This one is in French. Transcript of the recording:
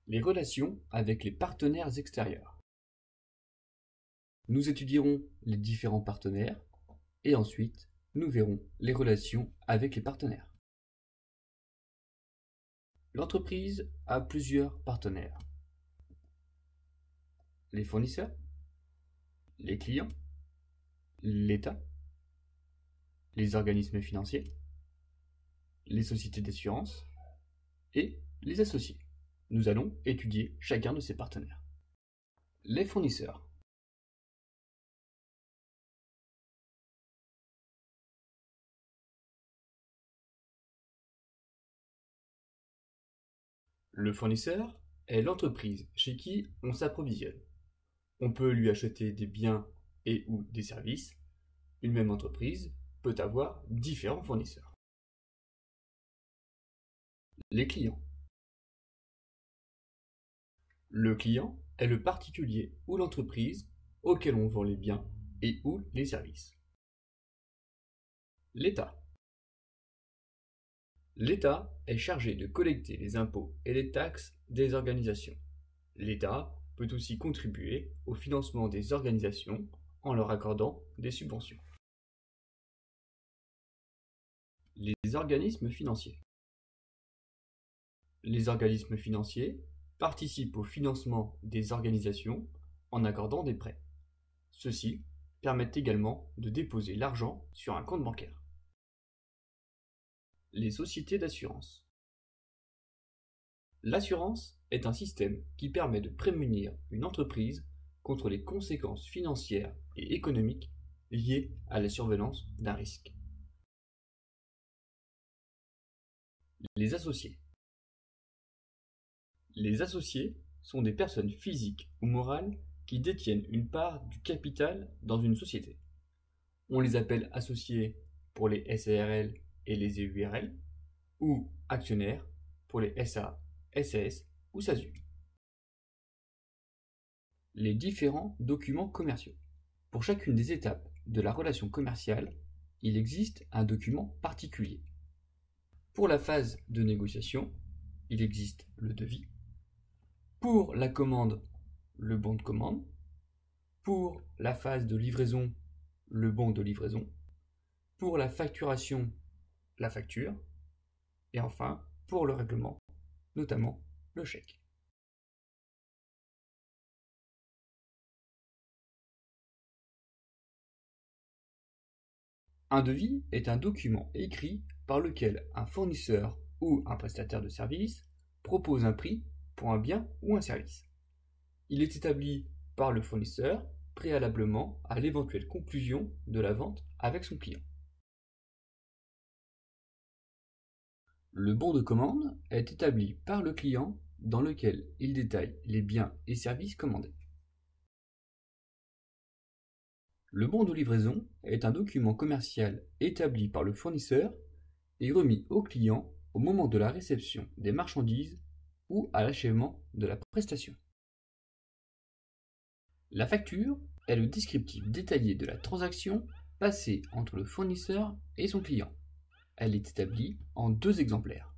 Les relations avec les partenaires extérieurs. Nous étudierons les différents partenaires et ensuite nous verrons les relations avec les partenaires. L'entreprise a plusieurs partenaires. Les fournisseurs, les clients, l'État, les organismes financiers, les sociétés d'assurance et les associés. Nous allons étudier chacun de ces partenaires. Les fournisseurs. Le fournisseur est l'entreprise chez qui on s'approvisionne. On peut lui acheter des biens et ou des services. Une même entreprise peut avoir différents fournisseurs. Les clients. Le client est le particulier ou l'entreprise auquel on vend les biens et ou les services. L'État. L'État est chargé de collecter les impôts et les taxes des organisations. L'État peut aussi contribuer au financement des organisations en leur accordant des subventions. Les organismes financiers. Les organismes financiers participent au financement des organisations en accordant des prêts. Ceux-ci permettent également de déposer l'argent sur un compte bancaire. Les sociétés d'assurance. L'assurance est un système qui permet de prémunir une entreprise contre les conséquences financières et économiques liées à la survenance d'un risque. Les associés. Les associés sont des personnes physiques ou morales qui détiennent une part du capital dans une société. On les appelle associés pour les SARL et les EURL, ou actionnaires pour les SA, SAS ou SASU. Les différents documents commerciaux. Pour chacune des étapes de la relation commerciale, il existe un document particulier. Pour la phase de négociation, il existe le devis. Pour la commande, le bon de commande. Pour la phase de livraison, le bon de livraison. Pour la facturation, la facture. Et enfin, pour le règlement, notamment le chèque. Un devis est un document écrit par lequel un fournisseur ou un prestataire de service propose un prix pour un bien ou un service. Il est établi par le fournisseur préalablement à l'éventuelle conclusion de la vente avec son client. Le bon de commande est établi par le client dans lequel il détaille les biens et services commandés. Le bon de livraison est un document commercial établi par le fournisseur et remis au client au moment de la réception des marchandises ou à l'achèvement de la prestation. La facture est le descriptif détaillé de la transaction passée entre le fournisseur et son client. Elle est établie en 2 exemplaires.